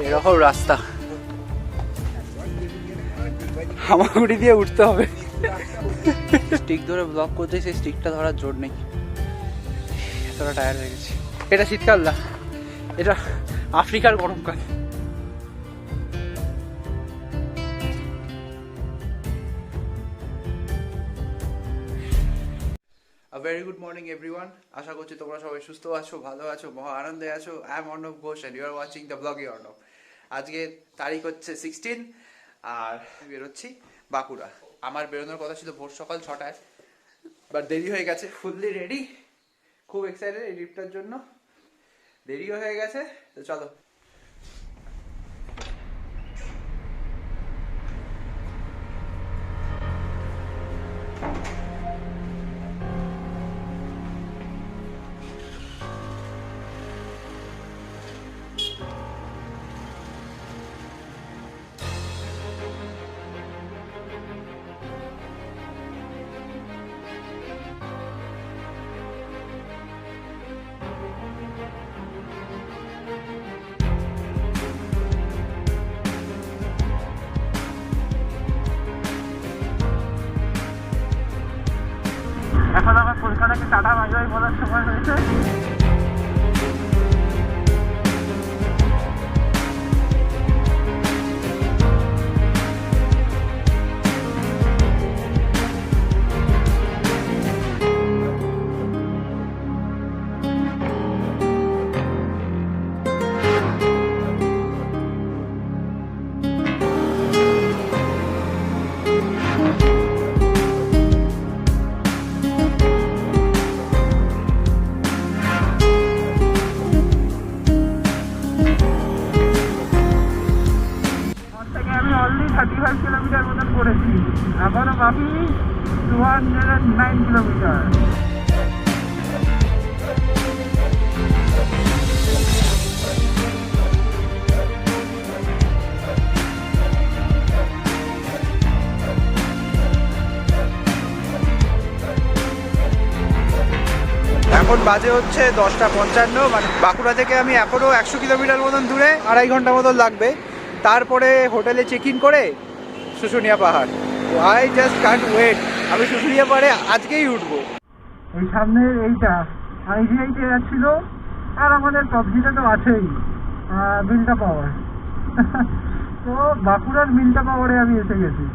এরকম রাস্তা হামাগুড়ি দিয়ে উঠতে হবে। স্টিক ধরে ব্লক করতে, সেই স্টিকটা ধরার জোর নেই, এতটা টায়ার হয়ে গেছি। এটা শীতকাল না, এটা আফ্রিকার গরমকাল। ভেরি গুড মর্নিং এভরিওয়ান, আশা করছি তোমরা সবাই সুস্থ আছো, ভালো আছো, মহা আনন্দে আছো। I am Arnab Ghosh and you are watching the bloggy Arnab. আজকে তারিখ হচ্ছে 16 আর বেরোচ্ছি বাঁকুড়া। আমার বেরোনোর কথা ছিল ভোর সকাল 6টায়, বাট দেরি হয়ে গেছে। ফুললি রেডি, খুব এক্সাইটেড এই ট্রিপটার জন্য। দেরিও হয়ে গেছে, তো চলো। এখন আমার কলকাতাকে টাটা বাই বাই বলার সময় হয়েছে। কিলোমিটার মতন করেছি, এখনো বাকি 209 কিলোমিটার। এখন বাজে হচ্ছে 10:55, মানে বাঁকুড়া থেকে আমি এখনো 100 কিলোমিটার মতন দূরে, 2.5 ঘন্টা মতন লাগবে। তারপরে হোটেলে চেক ইন করে শুশুনিয়া পাহাড়। আই জাস্ট কান্ট ওয়েট, আমি শুশুনিয়া পাহাড়ে আজকেই উঠবো। এই সামনে এইটা আইজিআইতে যাচ্ছিল, আর আমাদের পাবজিটা তো আছেই, মিল্টা পাওয়ার। তো বাঁকুড়ার মিল্টা পাওয়ারে আমি এসে গেছি।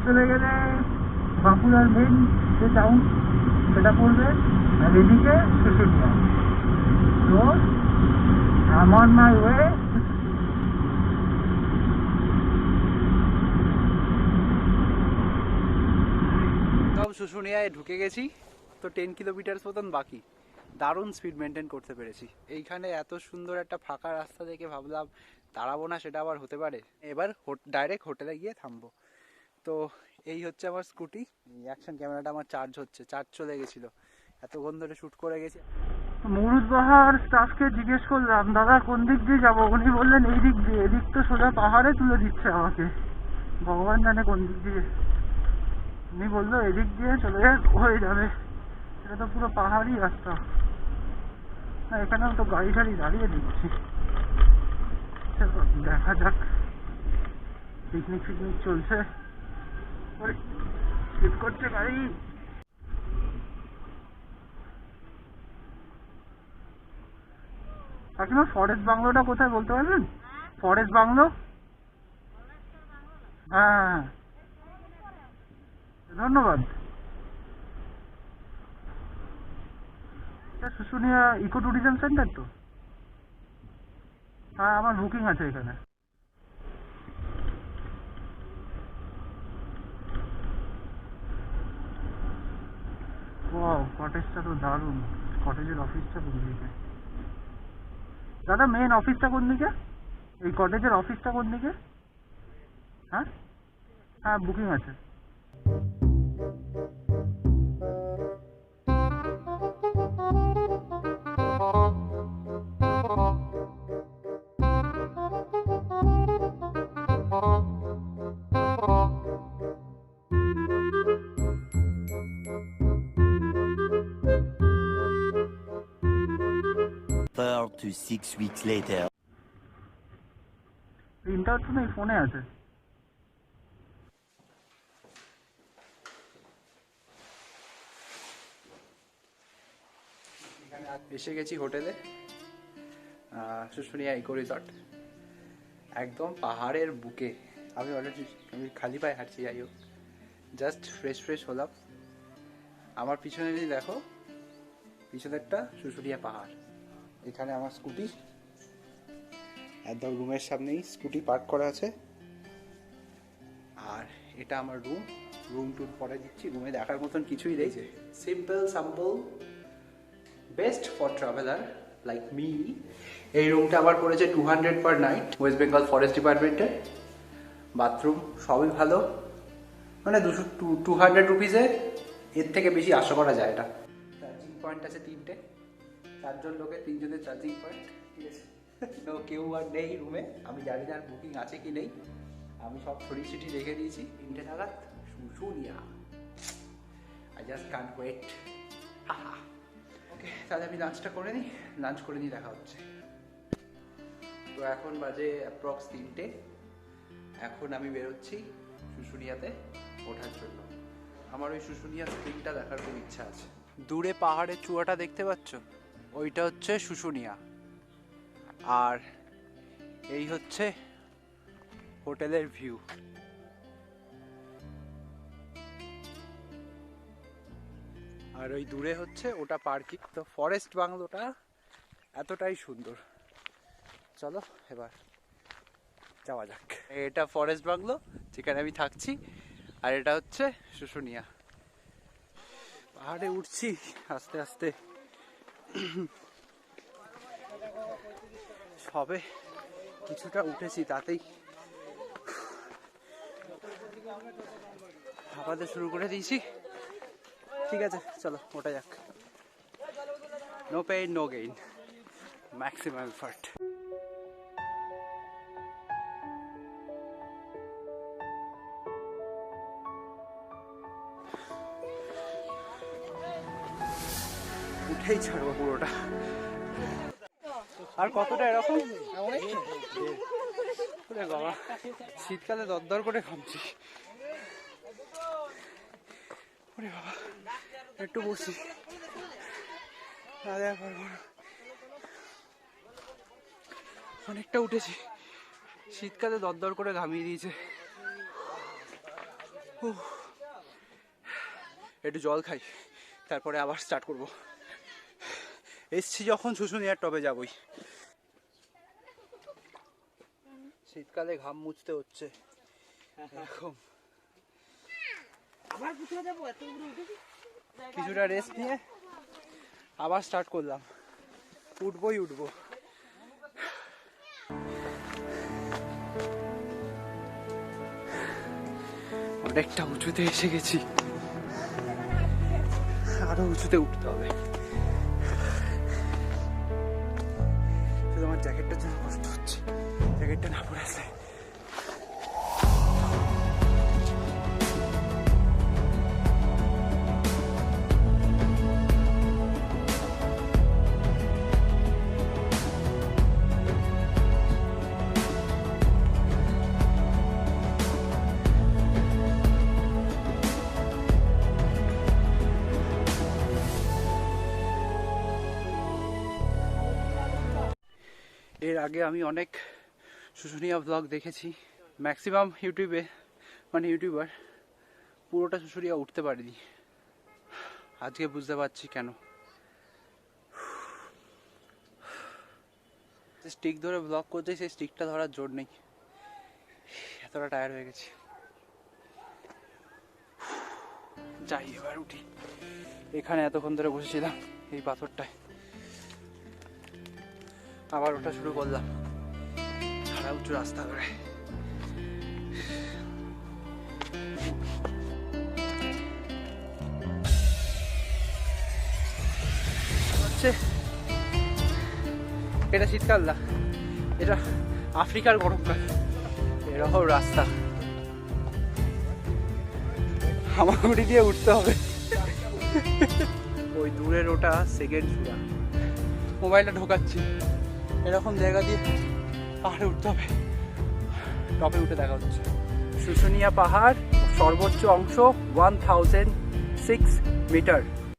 চলে গেলে বাঁকুড়ার মেন যে টাউন সেটা পড়বে, আর এদিকে শুশুনিয়া। তো I am on my way. সব শুশুনিয়ায় ঢুকে গেছি, তো 10 কিলোমিটার মতন বাকি। দারুণ স্পিড মেনটেন করতে পেরেছি। এইখানে এত সুন্দর একটা ফাঁকা রাস্তা দেখে ভাবলাম দাঁড়াবো না, সেটা আবার হতে পারে। এবার ডাইরেক্ট হোটেলে গিয়ে থামবো। তো এই হচ্ছে আমার স্কুটি। অ্যাকশন ক্যামেরাটা আমার চার্জ হচ্ছে, চার্জ চলে গেছিলো, এতক্ষণ ধরে শ্যুট করে গেছি। মুরুদবাহার স্টাফকে জিজ্ঞেস করলাম, দাদা কোন দিক দিয়ে যাবো? উনি বললেন এই দিক দিয়ে। এদিক তো সোজা পাহাড়ে তুলে দিচ্ছে আমাকে, ভগবান জানে কোন দিক দিয়ে। উনি বললো এদিক দিয়ে চলে হয়ে যাবে, এটা তো পুরো পাহাড়ি রাস্তা। না এখানেও তো গাড়ি টাড়ি দাঁড়িয়ে দিচ্ছি, দেখা যাক। পিকনিক ফিকনিক চলছে, স্লিপ করছে গাড়ি। কাকিমা ফরেস্ট বাংলোটা কোথায় বলতে পারবেন? Forest bungalow? হ্যাঁ হ্যাঁ, ধন্যবাদ। এটা শুশুনিয়া ইকো ট্যুরিজম সেন্টার তো? হ্যাঁ, আমার বুকিং আছে এখানে। ওয়াও, কটেজটা তো দারুণ। কটেজের অফিসটা কোন দিকে? দাদা মেন অফিসটা কোন দিকে? এই কটেজের অফিসটা কোন দিকে? হ্যাঁ হ্যাঁ, বুকিং আছে। To 6 weeks later. প্রিন্টার তো নেই, ফোনে আছে। এসে গেছি হোটেলে, শুশুনিয়া ইকো রিসর্ট, একদম পাহাড়ের বুকে। আমি খালি পায়ে হাঁটছি, যাই হোক জাস্ট ফ্রেশ হলাম। আমার পিছনে যদি দেখো, পিছনেরটা শুশুনিয়া পাহাড়। এখানে আমার স্কুটি, একদম রুমের সামনেই স্কুটি পার্ক করা আছে। আর এটা আমার রুম টুর পরে দিচ্ছি। রুমে দেখার মতন কিছুই নেই, simple sample, best for traveller like me. এই রুমটা আবার পড়েছে 200 per night, West Bengal forest ডিপার্টমেন্টের। বাথরুম সবই ভালো, মানে 200 রুপিসে এর থেকে বেশি আশা করা যায় না। চার্জিং পয়েন্ট আছে 3টে, 4জন লোকের 3জনের চার্জিং পয়েন্ট, ঠিক আছে। তো কেউ আর নেই রুমে, আমি জানি না আর বুকিং আছে কি নেই। আমি সব ছড়ি ছিটি রেখে দিয়েছি। 3টে নাগাদ Susunia, I just can't wait. Okay, তাহলে আমি লাঞ্চটা করে নিই, লাঞ্চ করে নিই, দেখা হচ্ছে। তো এখন বাজে অ্যাপ্রক্স 3টে। এখন আমি বেরোচ্ছি শুশুনিয়াতে ওঠার জন্য। আমার ওই শুশুনিয়া স্ক্রিনটা দেখার খুব ইচ্ছা আছে। দূরে পাহাড়ের চূড়াটা দেখতে পাচ্ছ, ওইটা হচ্ছে শুশুনিয়া। আর এই হচ্ছে হোটেলের ভিউ। আর ওই দূরে হচ্ছে ওটা পার্কিং। তো ফরেস্ট বাংলোটা এতটাই সুন্দর। চলো এবার যাওয়া যাক। এটা ফরেস্ট বাংলো যেখানে আমি থাকছি, আর এটা হচ্ছে শুশুনিয়া। পাহাড়ে উঠছি আস্তে আস্তে, সবে কিছুটা উঠেছি, তাতেই হাঁপাতে শুরু করে দিয়েছি। ঠিক আছে, চলো ওটা যাক। No pain no gain, maximum effort. উঠেই ছাড়বো পুরোটা। আর কতটা এরকম? বাবা, শীতকালে দরদর করে ঘামছি। ওরে বাবা, একটু বসি, অনেকটা উঠেছি। শীতকালে দরদর করে ঘামিয়ে দিয়েছে। একটু জল খাই, তারপরে আবার স্টার্ট করবো। এসছি যখন শুশুনিয়ার টবে যাবই। শীতকালে ঘাম মুছতে হচ্ছে এরকম। কিছুটা রেস্ট নিয়ে আবার স্টার্ট করলাম। উঠবো। অনেকটা উঁচুতে এসে গেছি, আরো উঁচুতে উঠতে হবে। শুধু আমার জ্যাকেটটার জন্য কষ্ট হচ্ছে, জ্যাকেটটা না পরে আসলে। এর আগে আমি অনেক শুশুনিয়া ব্লগ দেখেছি, ম্যাক্সিমাম ইউটিউবার পুরোটা শুশুনিয়া উঠতে পারেনি। আজকে বুঝতে পারছি কেন। স্টিক ধরে ব্লগ করতে, সেই স্টিকটা ধরার জোর নেই, এতটা টায়ার্ড হয়ে গেছি। যাই এবার উঠি। এখানে এতক্ষণ ধরে বসেছিলাম এই পাথরটায়, আবার ওঠা শুরু করলাম সারা উঁচু রাস্তা ধরে। এটা শীতকাল না, এটা আফ্রিকার গরমকাল। এরকম রাস্তা হামাগুড়ি দিয়ে উঠতে হবে। ওই দূরের ওটা সেকেন্ড চূড়া, মোবাইলটা ঢোকাচ্ছি। এরকম জায়গা দিয়ে পাহাড়ে উঠতে হবে। টপে উঠে দেখা হচ্ছে। শুশুনিয়া পাহাড় সর্বোচ্চ অংশ 1006 মিটার।